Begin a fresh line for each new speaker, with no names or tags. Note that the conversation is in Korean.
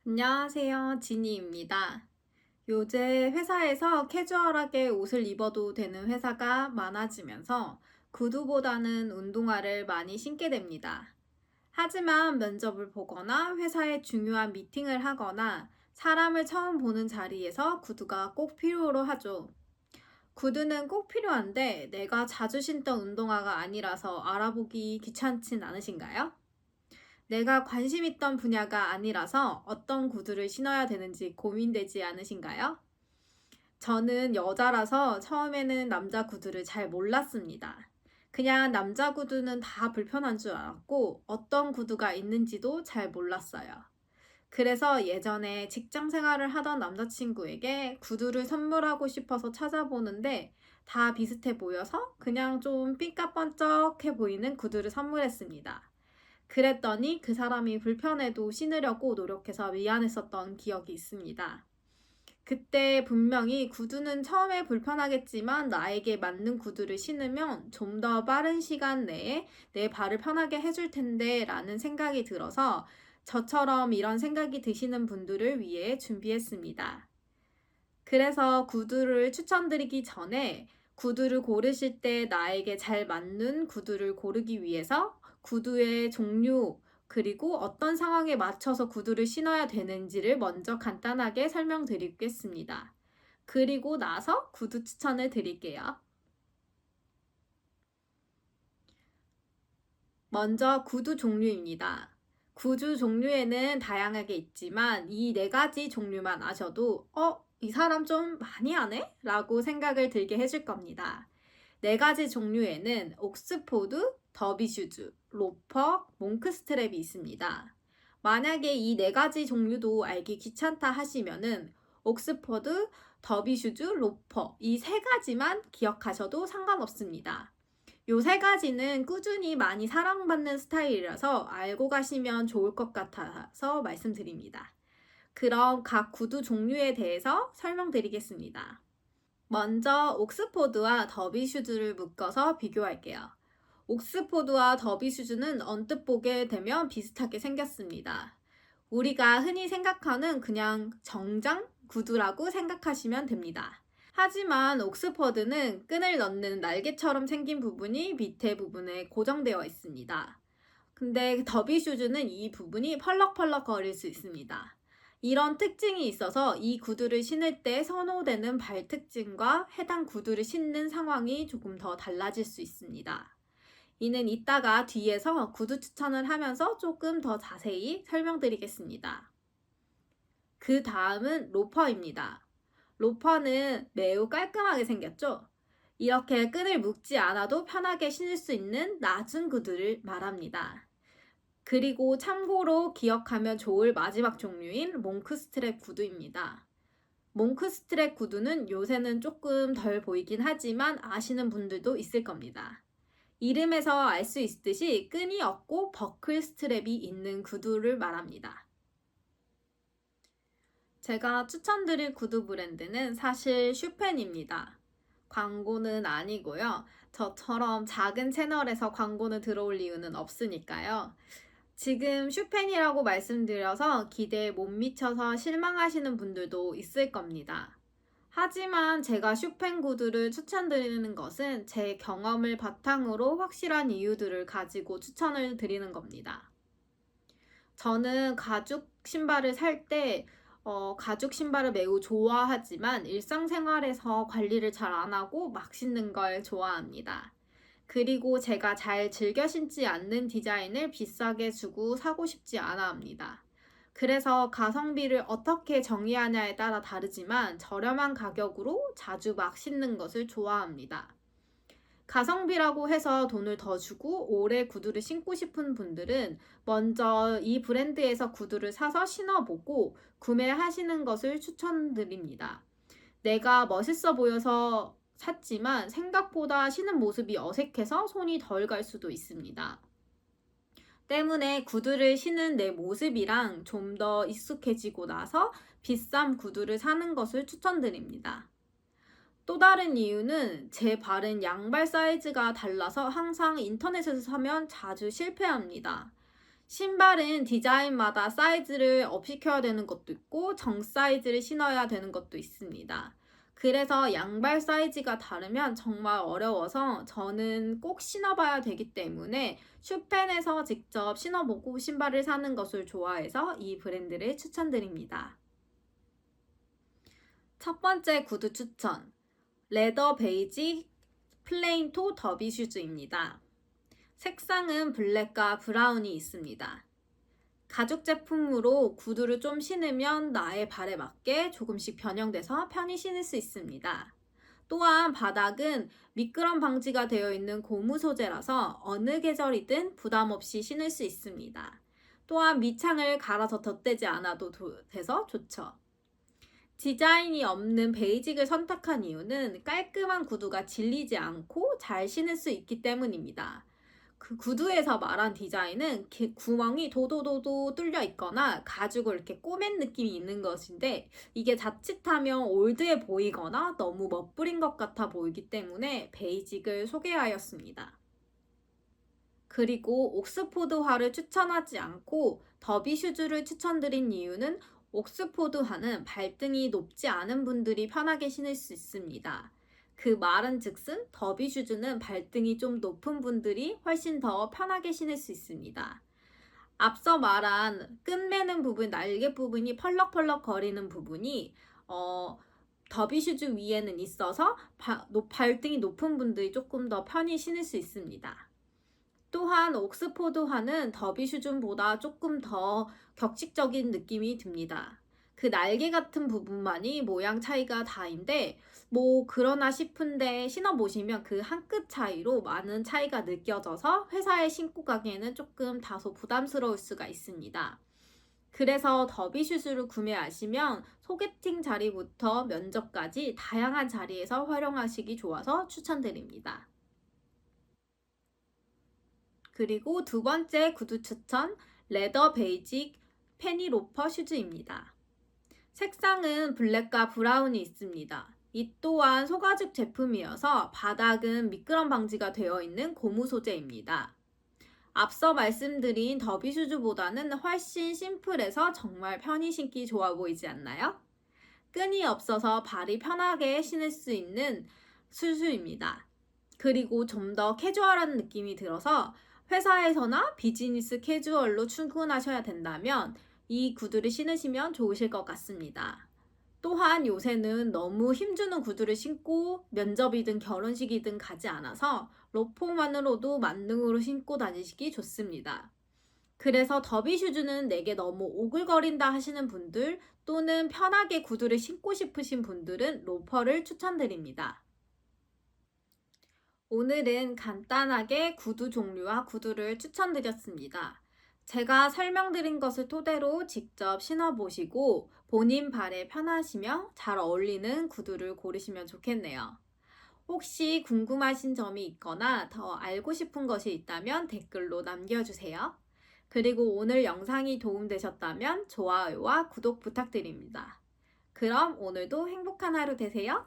안녕하세요. 지니입니다. 요새 회사에서 캐주얼하게 옷을 입어도 되는 회사가 많아지면서 구두보다는 운동화를 많이 신게 됩니다. 하지만 면접을 보거나 회사에 중요한 미팅을 하거나 사람을 처음 보는 자리에서 구두가 꼭 필요로 하죠. 구두는 꼭 필요한데 내가 자주 신던 운동화가 아니라서 알아보기 귀찮진 않으신가요? 내가 관심 있던 분야가 아니라서 어떤 구두를 신어야 되는지 고민되지 않으신가요? 저는 여자라서 처음에는 남자 구두를 잘 몰랐습니다. 그냥 남자 구두는 다 불편한 줄 알았고 어떤 구두가 있는지도 잘 몰랐어요. 그래서 예전에 직장 생활을 하던 남자친구에게 구두를 선물하고 싶어서 찾아보는데 다 비슷해 보여서 그냥 좀 삐까뻔쩍해 보이는 구두를 선물했습니다. 그랬더니 그 사람이 불편해도 신으려고 노력해서 미안했었던 기억이 있습니다. 그때 분명히 구두는 처음에 불편하겠지만 나에게 맞는 구두를 신으면 좀 더 빠른 시간 내에 내 발을 편하게 해줄 텐데 라는 생각이 들어서 저처럼 이런 생각이 드시는 분들을 위해 준비했습니다. 그래서 구두를 추천드리기 전에 구두를 고르실 때 나에게 잘 맞는 구두를 고르기 위해서 구두의 종류, 그리고 어떤 상황에 맞춰서 구두를 신어야 되는지를 먼저 간단하게 설명드리겠습니다. 그리고 나서 구두 추천을 드릴게요. 먼저 구두 종류입니다. 구두 종류에는 다양하게 있지만 이 네 가지 종류만 아셔도 이 사람 좀 많이 하네? 라고 생각을 들게 해줄 겁니다. 네 가지 종류에는 옥스포드, 더비슈즈, 로퍼, 몽크 스트랩이 있습니다. 만약에 이 네 가지 종류도 알기 귀찮다 하시면은 옥스포드, 더비슈즈, 로퍼 이 세 가지만 기억하셔도 상관없습니다. 요 세 가지는 꾸준히 많이 사랑받는 스타일이라서 알고 가시면 좋을 것 같아서 말씀드립니다. 그럼 각 구두 종류에 대해서 설명드리겠습니다. 먼저 옥스포드와 더비 슈즈를 묶어서 비교할게요. 옥스포드와 더비 슈즈는 언뜻 보게 되면 비슷하게 생겼습니다. 우리가 흔히 생각하는 그냥 정장 구두라고 생각하시면 됩니다. 하지만 옥스퍼드는 끈을 넣는 날개처럼 생긴 부분이 밑에 부분에 고정되어 있습니다. 근데 더비 슈즈는 이 부분이 펄럭펄럭 거릴 수 있습니다. 이런 특징이 있어서 이 구두를 신을 때 선호되는 발 특징과 해당 구두를 신는 상황이 조금 더 달라질 수 있습니다. 이는 이따가 뒤에서 구두 추천을 하면서 조금 더 자세히 설명드리겠습니다. 그 다음은 로퍼입니다. 로퍼는 매우 깔끔하게 생겼죠? 이렇게 끈을 묶지 않아도 편하게 신을 수 있는 낮은 구두를 말합니다. 그리고 참고로 기억하면 좋을 마지막 종류인 몽크 스트랩 구두입니다. 몽크 스트랩 구두는 요새는 조금 덜 보이긴 하지만 아시는 분들도 있을 겁니다. 이름에서 알 수 있듯이 끈이 없고 버클 스트랩이 있는 구두를 말합니다. 제가 추천드릴 구두 브랜드는 사실 슈펜입니다. 광고는 아니고요. 저처럼 작은 채널에서 광고는 들어올 이유는 없으니까요. 지금 슈펜이라고 말씀드려서 기대에 못 미쳐서 실망하시는 분들도 있을 겁니다. 하지만 제가 슈펜 구두를 추천드리는 것은 제 경험을 바탕으로 확실한 이유들을 가지고 추천을 드리는 겁니다. 저는 가죽 신발을 살 때 가죽 신발을 매우 좋아하지만 일상생활에서 관리를 잘 안 하고 막 신는 걸 좋아합니다. 그리고 제가 잘 즐겨 신지 않는 디자인을 비싸게 주고 사고 싶지 않아 합니다. 그래서 가성비를 어떻게 정의하냐에 따라 다르지만 저렴한 가격으로 자주 막 신는 것을 좋아합니다. 가성비라고 해서 돈을 더 주고 오래 구두를 신고 싶은 분들은 먼저 이 브랜드에서 구두를 사서 신어보고 구매하시는 것을 추천드립니다. 내가 멋있어 보여서 샀지만 생각보다 신은 모습이 어색해서 손이 덜 갈 수도 있습니다. 때문에 구두를 신은 내 모습이랑 좀 더 익숙해지고 나서 비싼 구두를 사는 것을 추천드립니다. 또 다른 이유는 제 발은 양발 사이즈가 달라서 항상 인터넷에서 사면 자주 실패합니다. 신발은 디자인마다 사이즈를 업시켜야 되는 것도 있고 정 사이즈를 신어야 되는 것도 있습니다. 그래서 양발 사이즈가 다르면 정말 어려워서 저는 꼭 신어봐야 되기 때문에 슈펜에서 직접 신어보고 신발을 사는 것을 좋아해서 이 브랜드를 추천드립니다. 첫 번째 구두 추천, 레더 베이지 플레인토 더비 슈즈입니다. 색상은 블랙과 브라운이 있습니다. 가죽 제품으로 구두를 좀 신으면 나의 발에 맞게 조금씩 변형돼서 편히 신을 수 있습니다. 또한 바닥은 미끄럼 방지가 되어 있는 고무 소재라서 어느 계절이든 부담 없이 신을 수 있습니다. 또한 밑창을 갈아서 덧대지 않아도 돼서 좋죠. 디자인이 없는 베이직을 선택한 이유는 깔끔한 구두가 질리지 않고 잘 신을 수 있기 때문입니다. 그 구두에서 말한 디자인은 구멍이 도도도도 뚫려 있거나 가죽을 이렇게 꼬맨 느낌이 있는 것인데 이게 자칫하면 올드해 보이거나 너무 멋부린 것 같아 보이기 때문에 베이직을 소개하였습니다. 그리고 옥스포드화를 추천하지 않고 더비 슈즈를 추천드린 이유는 옥스포드화는 발등이 높지 않은 분들이 편하게 신을 수 있습니다. 그 말은 즉슨 더비 슈즈는 발등이 좀 높은 분들이 훨씬 더 편하게 신을 수 있습니다. 앞서 말한 끝매는 부분, 날개 부분이 펄럭펄럭 거리는 부분이 더비 슈즈 위에는 있어서 발등이 높은 분들이 조금 더 편히 신을 수 있습니다. 또한 옥스포드화는 더비 슈즈보다 조금 더 격식적인 느낌이 듭니다. 그 날개 같은 부분만이 모양 차이가 다인데 그러나 싶은데 신어보시면 그 한 끗 차이로 많은 차이가 느껴져서 회사에 신고 가기에는 조금 다소 부담스러울 수가 있습니다. 그래서 더비 슈즈를 구매하시면 소개팅 자리부터 면접까지 다양한 자리에서 활용하시기 좋아서 추천드립니다. 그리고 두 번째 구두 추천, 레더 베이직 페니 로퍼 슈즈입니다. 색상은 블랙과 브라운이 있습니다. 이 또한 소가죽 제품이어서 바닥은 미끄럼 방지가 되어 있는 고무 소재입니다. 앞서 말씀드린 더비 슈즈보다는 훨씬 심플해서 정말 편히 신기 좋아 보이지 않나요? 끈이 없어서 발이 편하게 신을 수 있는 슈즈입니다. 그리고 좀 더 캐주얼한 느낌이 들어서 회사에서나 비즈니스 캐주얼로 출근하셔야 된다면 이 구두를 신으시면 좋으실 것 같습니다. 또한 요새는 너무 힘주는 구두를 신고 면접이든 결혼식이든 가지 않아서 로퍼만으로도 만능으로 신고 다니시기 좋습니다. 그래서 더비 슈즈는 내게 너무 오글거린다 하시는 분들 또는 편하게 구두를 신고 싶으신 분들은 로퍼를 추천드립니다. 오늘은 간단하게 구두 종류와 구두를 추천드렸습니다. 제가 설명드린 것을 토대로 직접 신어보시고 본인 발에 편하시며 잘 어울리는 구두를 고르시면 좋겠네요. 혹시 궁금하신 점이 있거나 더 알고 싶은 것이 있다면 댓글로 남겨주세요. 그리고 오늘 영상이 도움되셨다면 좋아요와 구독 부탁드립니다. 그럼 오늘도 행복한 하루 되세요.